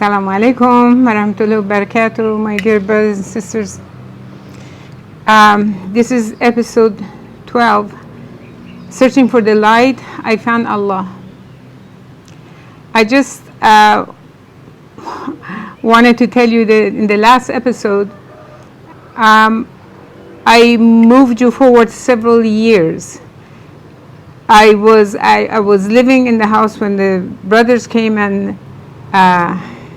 Assalamu alaikum warahmatullahi wabarakatuh, my dear brothers and sisters. This is episode 12, Searching for the Light. I found Allah. I just wanted to tell you that in the last episode, I moved you forward several years. I was living in the house when the brothers came and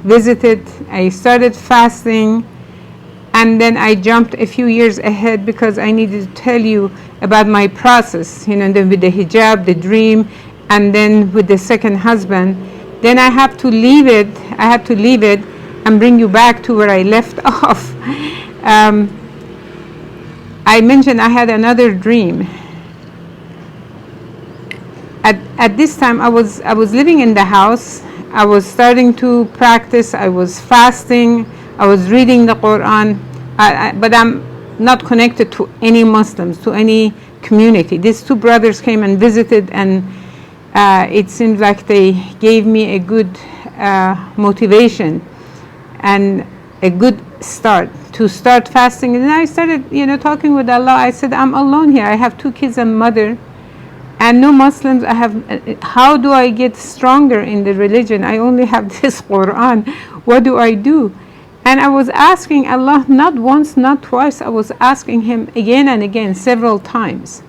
visited. I started fasting, and then I jumped a few years ahead because I needed to tell you about my process, then with the hijab, the dream, and then with the second husband. Then I had to leave it and bring you back to where I left off. I mentioned I had another dream. At this time, I was living in the house. I was starting to practice. I was fasting. I was reading the Quran. But I'm not connected to any Muslims, to any community. These two brothers came and visited, and it seems like they gave me a good motivation and a good start to start fasting. And then I started, talking with Allah. I said, I'm alone here. I have two kids and mother, and no Muslims. How do I get stronger in the religion? I only have this Quran. What do I do? And I was asking Allah, not once, not twice. I was asking Him again and again, several times.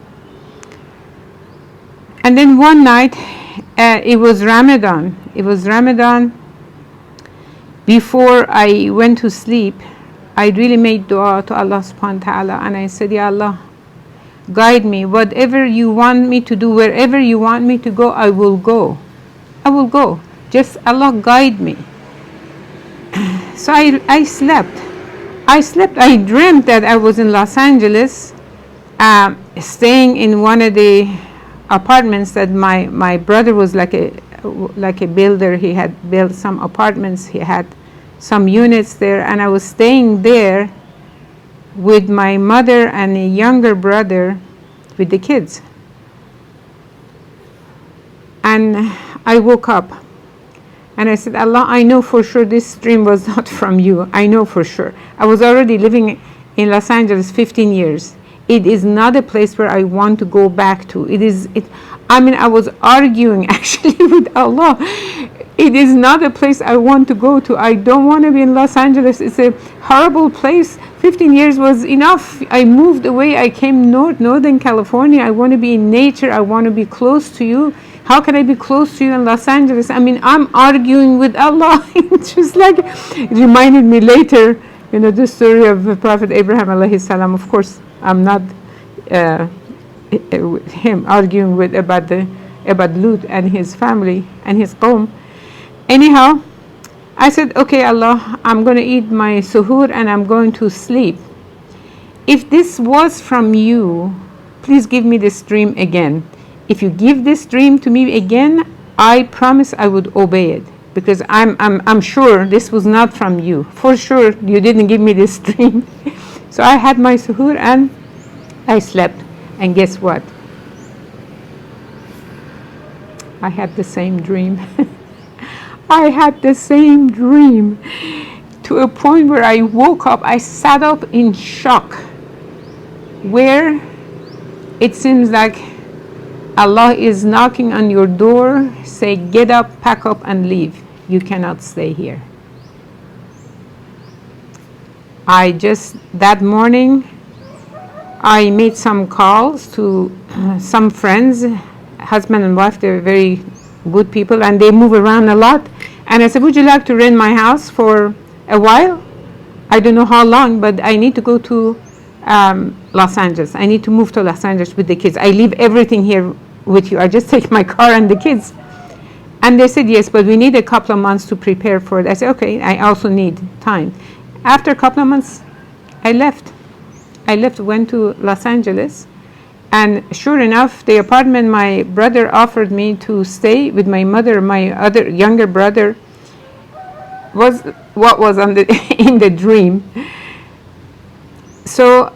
And then one night, it was Ramadan. Before I went to sleep, I really made dua to Allah subhanahu wa ta'ala, and I said, Ya Allah, guide me. Whatever you want me to do, wherever you want me to go, I will go. Just Allah guide me. So I slept. I dreamt that I was in Los Angeles, staying in one of the apartments that my brother was like a builder. He had built some apartments. He had some units there, and I was staying there with my mother and a younger brother with the kids. And I woke up and I said, Allah, I know for sure this dream was not from you. I know for sure. I was already living in Los Angeles 15 years. It is not a place where I want to go back to. I was arguing actually with Allah. It is not a place I want to go to. I don't want to be in Los Angeles. It's a horrible place. 15 years was enough. I moved away. I came Northern California. I want to be in nature. I want to be close to you. How can I be close to you in Los Angeles? I'm arguing with Allah. It's just like, it reminded me later, the story of Prophet Abraham alayhi salam. Of course, I'm not him arguing about Lut and his family and his qawm. Anyhow, I said, okay, Allah, I'm going to eat my suhoor and I'm going to sleep. If this was from you, please give me this dream again. If you give this dream to me again, I promise I would obey it, because I'm sure this was not from you. For sure, you didn't give me this dream. So I had my suhoor and I slept. And guess what? I had the same dream. I had the same dream, to a point where I woke up. I sat up in shock, where it seems like Allah is knocking on your door, say, get up, pack up and leave. You cannot stay here. That morning, I made some calls to some friends, husband and wife. They're very good people and they move around a lot. And I said, would you like to rent my house for a while? I don't know how long, but I need to go to Los Angeles. I need to move to Los Angeles with the kids. I leave everything here with you. I just take my car and the kids. And they said, yes, but we need a couple of months to prepare for it. I said, okay, I also need time. After a couple of months, I left, went to Los Angeles. And sure enough, the apartment my brother offered me to stay with my mother, my other younger brother, was what was in the dream. So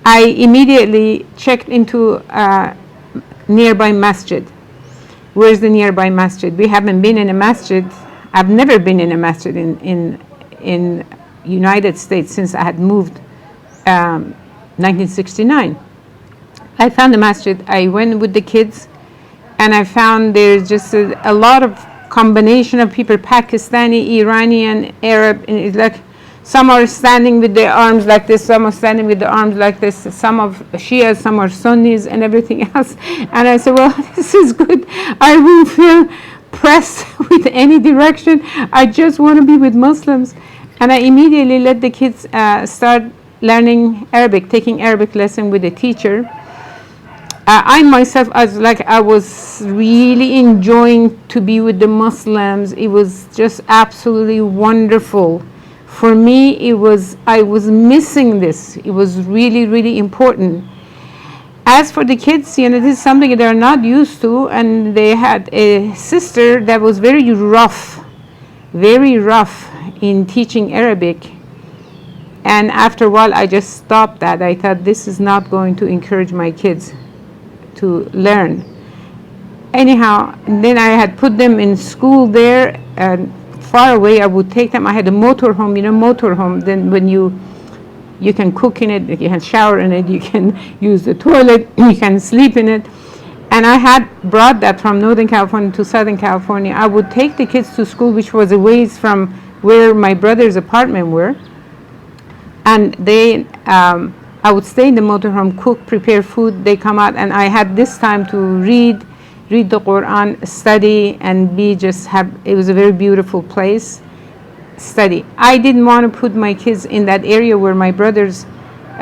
I immediately checked into a nearby masjid. Where's the nearby masjid? We haven't been in a masjid I've never been in a masjid in United States since I had moved 1969. I found a masjid. I went with the kids, and I found there's just a lot of combination of people, Pakistani, Iranian, Arab, and it's like some are standing with their arms like this, some are standing with their arms like this, some of Shias, some are Sunnis, and everything else. And I said, well, this is good. I won't feel pressed with any direction. I just want to be with Muslims. And I immediately let the kids start learning Arabic, taking Arabic lesson with a teacher. I myself, I was really enjoying to be with the Muslims. It was just absolutely wonderful. For me, I was missing this. It was really, really important. As for the kids, this is something they're not used to, and they had a sister that was very rough in teaching Arabic. And after a while, I just stopped that. I thought this is not going to encourage my kids to learn. Anyhow, then I had put them in school there, and far away I would take them. I had a motorhome, motorhome. Then when you can cook in it, you can shower in it, you can use the toilet, you can sleep in it. And I had brought that from Northern California to Southern California. I would take the kids to school, which was a ways from where my brother's apartment were. And I would stay in the motorhome, cook, prepare food. They come out, and I had this time to read the Quran, study, and it was a very beautiful place, study. I didn't want to put my kids in that area where my brother's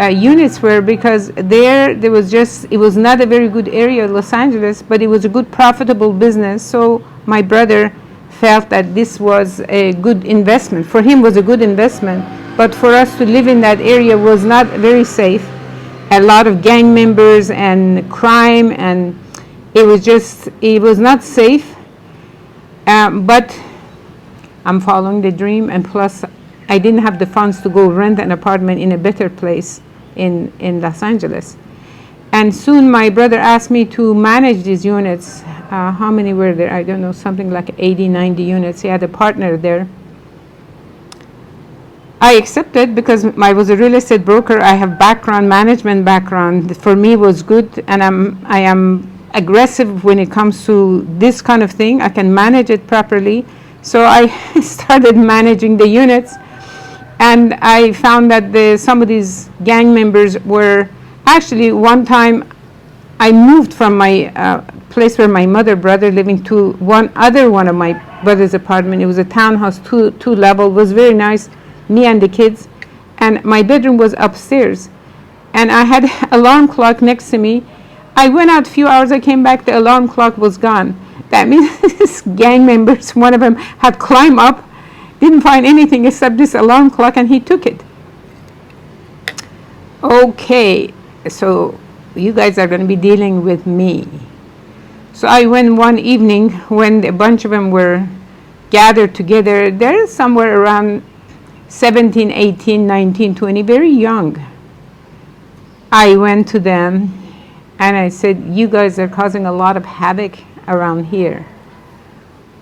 units were, because it was not a very good area, Los Angeles, but it was a good profitable business. So my brother felt that this was a good investment. For him, it was a good investment, but for us to live in that area was not very safe. A lot of gang members and crime, and it was not safe. But I'm following the dream, and plus I didn't have the funds to go rent an apartment in a better place in Los Angeles. And soon my brother asked me to manage these units. How many were there? I don't know, something like 80, 90 units. He had a partner there. I accepted because I was a real estate broker. I have management background. For me, it was good, and I am aggressive when it comes to this kind of thing. I can manage it properly. So I started managing the units, and I found that some of these gang members were actually, one time I moved from my place where my brother living to one of my brother's apartment. It was a townhouse, two level, was very nice, me and the kids, and my bedroom was upstairs, and I had alarm clock next to me. I went out a few hours, I came back, the alarm clock was gone. That means these gang members, one of them had climbed up, didn't find anything except this alarm clock, and he took it. Okay, so you guys are going to be dealing with me. So I went one evening when a bunch of them were gathered together. They're somewhere around 17, 18, 19, 20, very young. I went to them and I said, you guys are causing a lot of havoc around here.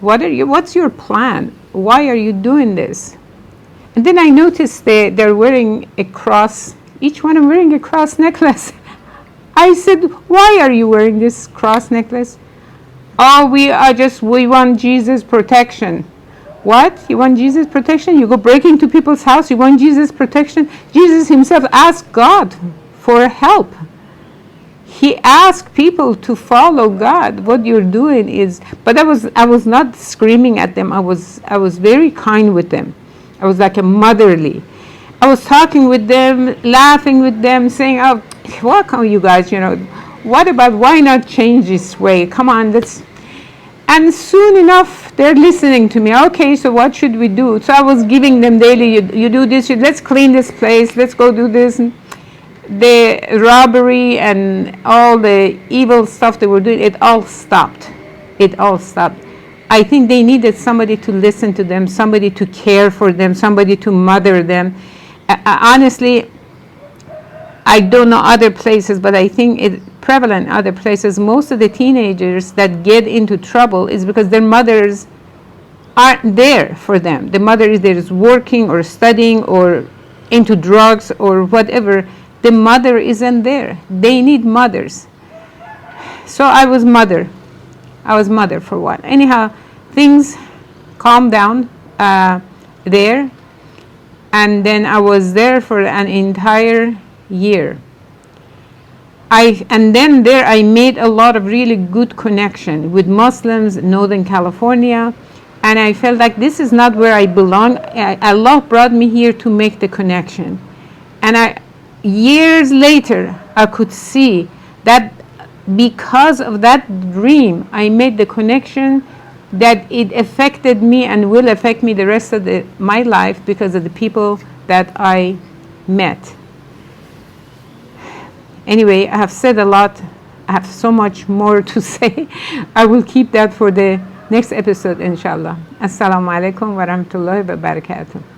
What's your plan? Why are you doing this? And then I noticed they're wearing a cross, each one of them wearing a cross necklace. I said, why are you wearing this cross necklace? Oh, we want Jesus' protection. What? You want Jesus' protection? You go break into people's house, you want Jesus' protection? Jesus himself asked God for help. He asked people to follow God. What you're doing is, but I was not screaming at them. I was very kind with them. I was like a motherly. I was talking with them, laughing with them, saying, oh, welcome you guys, what about, why not change this way? Come on, let's. And soon enough, they're listening to me. Okay, so what should we do? So I was giving them daily, you do this, let's clean this place, let's go do this. And the robbery and all the evil stuff they were doing, it all stopped. I think they needed somebody to listen to them, somebody to care for them, somebody to mother them. Honestly, I don't know other places, but I think it's prevalent in other places. Most of the teenagers that get into trouble is because their mothers aren't there for them. The mother is there, is working or studying or into drugs or whatever. The mother isn't there. They need mothers. So I was mother for a while. Anyhow, things calmed down there, and then I was there for an entire year. And then there I made a lot of really good connection with Muslims in Northern California, and I felt like this is not where I belong. Allah brought me here to make the connection. And years later, I could see that because of that dream, I made the connection that it affected me and will affect me the rest of my life because of the people that I met. Anyway, I have said a lot. I have so much more to say. I will keep that for the next episode, inshallah. Assalamu alaikum wa rahmatullahi wa barakatuh.